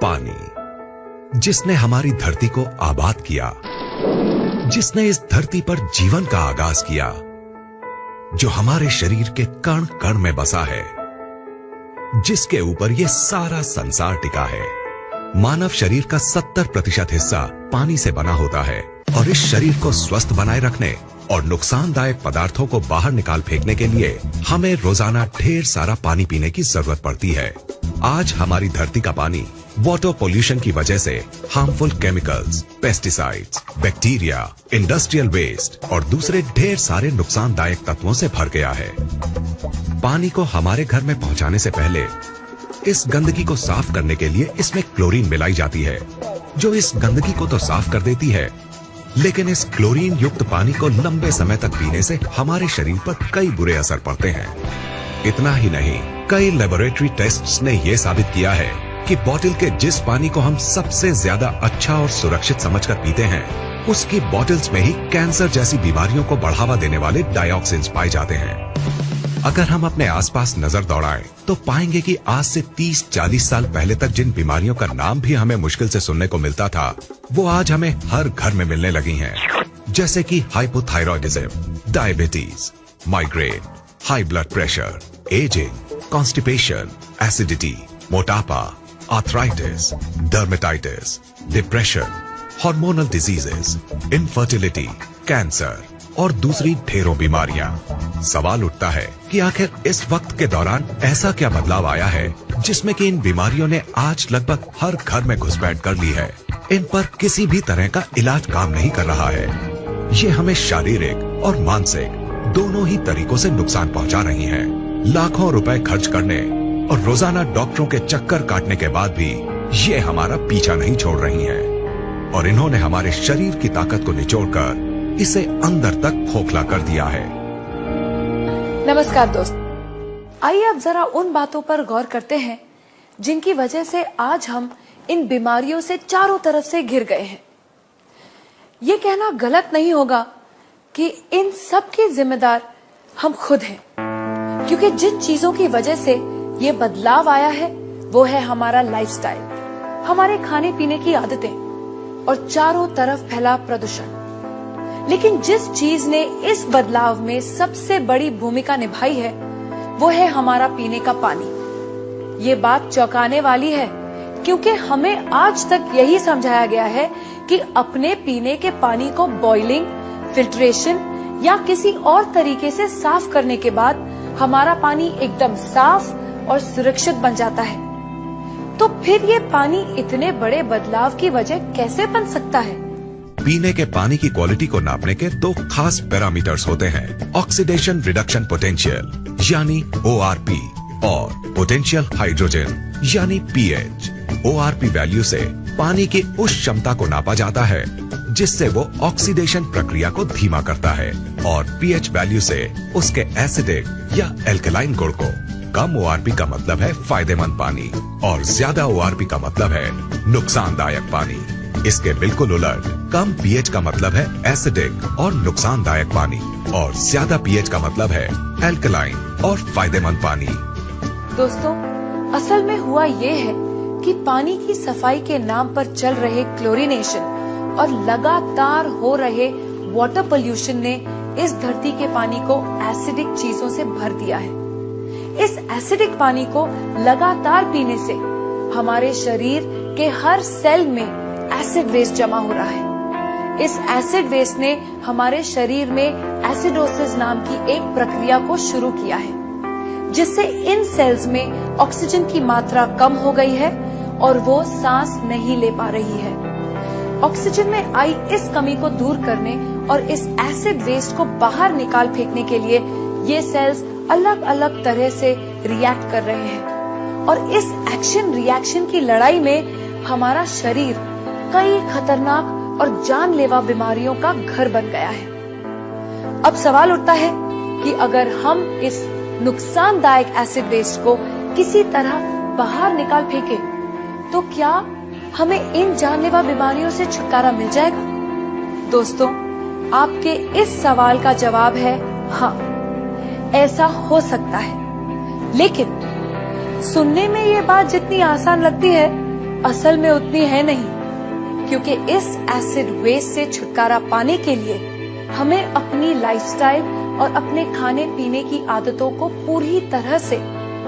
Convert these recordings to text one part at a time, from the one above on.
पानी, जिसने हमारी धरती को आबाद किया, जिसने इस धरती पर जीवन का आगाज किया, जो हमारे शरीर के कण कण में बसा है, जिसके ऊपर ये सारा संसार टिका है। मानव शरीर का 70% हिस्सा पानी से बना होता है और इस शरीर को स्वस्थ बनाए रखने और नुकसानदायक पदार्थों को बाहर निकाल फेंकने के लिए हमें रोजाना ढेर सारा पानी पीने की जरूरत पड़ती है। आज हमारी धरती का पानी वाटर पोल्यूशन की वजह से harmful chemicals, pesticides, bacteria, industrial waste और दूसरे ढेर सारे नुकसानदायक तत्वों से भर गया है। पानी को हमारे घर में पहुंचाने से पहले इस गंदगी को साफ करने के लिए इसमें क्लोरीन मिलाई जाती है, जो इस गंदगी को तो साफ कर देती है, लेकिन इस क्लोरीन युक्त पानी को लंबे समय तक पीने से हमारे शरीर पर कई बुरे असर पड़ते हैं। इतना ही नहीं, कई लेबोरेटरी टेस्ट्स ने यह साबित किया है कि बोतल के जिस पानी को हम सबसे ज्यादा अच्छा और सुरक्षित समझकर पीते हैं, उसकी बोतल्स में ही कैंसर जैसी बीमारियों को बढ़ावा देने वाले डाइऑक्सिन्स पाए जाते हैं। अगर हम अपने आसपास नजर दौड़ाएं तो पाएंगे कि आज से 30-40 साल पहले तक जिन बीमारियों का नाम भी हमें मुश्किल से सुनने को मिलता था, वो आज हमें हर घर में मिलने लगी हैं। जैसे कि hypothyroidism, diabetes, migraine, high blood pressure, ageing, constipation, acidity, मोटापा, arthritis, dermatitis, depression, hormonal diseases, infertility, cancer और दूसरी ढेरों बीमारियां। सवाल उठता है कि आखिर इस वक्त के दौरान ऐसा क्या बदलाव आया है जिसमें कि इन बीमारियों ने आज लगभग हर घर में घुसपैठ कर ली है। इन पर किसी भी तरह का इलाज काम नहीं कर रहा है। ये हमें शारीरिक और मानसिक दोनों ही तरीकों से नुकसान पहुंचा रही हैं। लाखों रुपए खर्च करने और रोजाना डॉक्टरों के चक्कर काटने के बाद भी ये हमारा पीछा नहीं छोड़ रही हैं और इन्होंने हमारे शरीर की ताकत को निचोड़कर इसे अंदर तक खोखला कर दिया है। नमस्कार दोस्त, आइए अब जरा उन बातों पर गौर करते हैं जिनकी वजह से आज हम इन बीमारियों से चारों तरफ से घिर गए हैं। ये कहना गलत नहीं होगा कि इन सब के जिम्मेदार हम खुद हैं, क्योंकि जिन चीजों की वजह से ये बदलाव आया है वो है हमारा लाइफस्टाइल, हमारे खाने पीने की आदतें और चारों तरफ फैला प्रदूषण। लेकिन जिस चीज ने इस बदलाव में सबसे बड़ी भूमिका निभाई है वो है हमारा पीने का पानी। ये बात चौंकाने वाली है, क्योंकि हमें आज तक यही समझाया गया है कि अपने पीने के पानी को बॉइलिंग, फिल्ट्रेशन या किसी और तरीके से साफ करने के बाद हमारा पानी एकदम साफ और सुरक्षित बन जाता है। तो फिर ये पानी इतने बड़े बदलाव की वजह कैसे बन सकता है? पीने के पानी की क्वालिटी को नापने के दो खास पैरामीटर्स होते हैं, ऑक्सीडेशन रिडक्शन पोटेंशियल यानी ORP और पोटेंशियल हाइड्रोजन यानी pH। ORP वैल्यू से पानी की उस क्षमता को नापा जाता है जिससे वो ऑक्सीडेशन प्रक्रिया को धीमा करता है और pH वैल्यू से उसके एसिडिक या एल्कलाइन गुण को। कम ORP का मतलब है फायदेमंद पानी और ज्यादा ORP का मतलब है नुकसानदायक पानी। इसके बिल्कुल उलट, कम pH का मतलब है एसिडिक और नुकसानदायक पानी और ज्यादा pH का मतलब है एल्कलाइन और फायदेमंद पानी। दोस्तों, असल में हुआ ये है कि पानी की सफाई के नाम पर चल रहे क्लोरीनेशन और लगातार हो रहे वाटर पोल्यूशन ने इस धरती के पानी को एसिडिक चीजों से भर दिया है। इस एसिडिक पानी को लगातार पीने से हमारे शरीर के हर सेल में एसिड वेस्ट जमा हो रहा है। इस एसिड वेस्ट ने हमारे शरीर में एसिडोसिस नाम की एक प्रक्रिया को शुरू किया है, जिससे इन सेल्स में ऑक्सीजन की मात्रा कम हो गई है और वो सांस नहीं ले पा रही है। ऑक्सीजन में आई इस कमी को दूर करने और इस एसिड वेस्ट को बाहर निकाल फेंकने के लिए ये सेल्स अलग अलग तरह से रिएक्ट कर रहे हैं और इस एक्शन रिएक्शन की लड़ाई में हमारा शरीर कई खतरनाक और जानलेवा बीमारियों का घर बन गया है। अब सवाल उठता है कि अगर हम इस नुकसानदायक एसिड वेस्ट को किसी तरह बाहर निकाल फेंके तो क्या हमें इन जानलेवा बीमारियों से छुटकारा मिल जाएगा? दोस्तों, आपके इस सवाल का जवाब है हाँ, ऐसा हो सकता है। लेकिन सुनने में ये बात जितनी आसान लगती है असल में उतनी है नहीं, क्योंकि इस एसिड वेस्ट से छुटकारा पाने के लिए हमें अपनी लाइफस्टाइल और अपने खाने पीने की आदतों को पूरी तरह से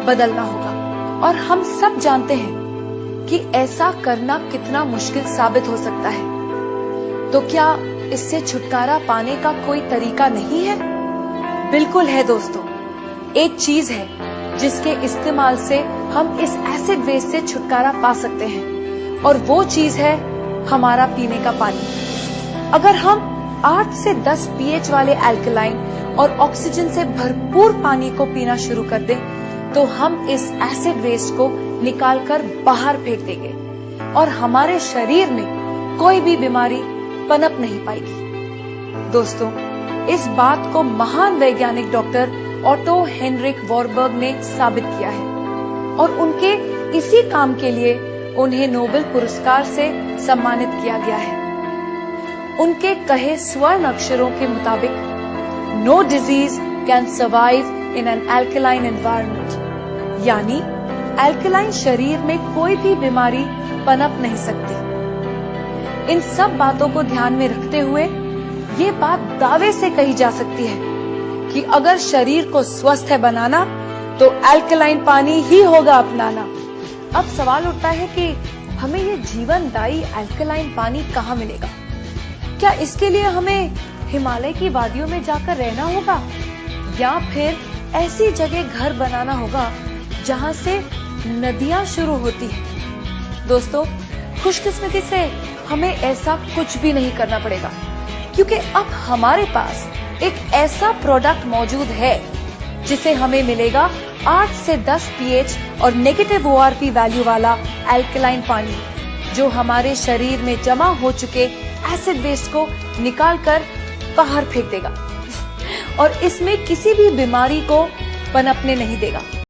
बदलना होगा। और हम सब जानते हैं कि ऐसा करना कितना मुश्किल साबित हो सकता है। तो क्या इससे छुटकारा पाने का कोई तरीका नहीं है? बिल्कुल है दोस्तों। एक चीज है जिसके इस्तेमाल से हम इस एसिड वेस्ट से छुटकारा पा सकते हैं, और वो चीज है हमारा पीने का पानी। अगर हम 8 से 10 pH वाले अल्कलाइन और ऑक्सीजन से भरपूर पानी को पीना शुरू कर दें, तो हम इस एसिड वेस्ट को निकालकर बाहर फेंक देंगे और हमारे शरीर में कोई भी बीमारी पनप नहीं पाएगी। दोस्तों, इस बात को महान वैज्ञानिक डॉक्टर ऑटो हेनरिक वॉरबर्ग ने साबित किया है, और उनके इसी काम के लिए उन्हें नोबेल पुरस्कार से सम्मानित किया गया है। उनके कहे स्वर्ण अक्षरों के मुताबिक, no disease can survive in an alkaline environment, यानी अल्कलाइन शरीर में कोई भी बीमारी पनप नहीं सकती। इन सब बातों को ध्यान में रखते हुए ये बात दावे से कही जा सकती है कि अगर शरीर को स्वस्थ है बनाना, तो अल्कलाइन पानी ही होगा अपनाना। अब सवाल उठता है कि हमें ये जीवनदायी अल्कलाइन पानी कहाँ मिलेगा? क्या इसके लिए हमें हिमालय की वादियों में जाकर रहना होगा, या फिर ऐसी जगह घर बनाना होगा जहाँ से नदियाँ शुरू होती हैं? दोस्तों, खुशकिस्मती से हमें ऐसा कुछ भी नहीं करना पड़ेगा, क्योंकि अब हमारे पास एक ऐसा प्रोडक्ट मौजूद है जिसे हमें मिलेगा 8 से 10 pH और नेगेटिव ORP वैल्यू वाला अल्कलाइन पानी, जो हमारे शरीर में जमा हो चुके एसिड वेस्ट को निकालकर बाहर फेंक देगा और इसमें किसी भी बीमारी को पनपने नहीं देगा।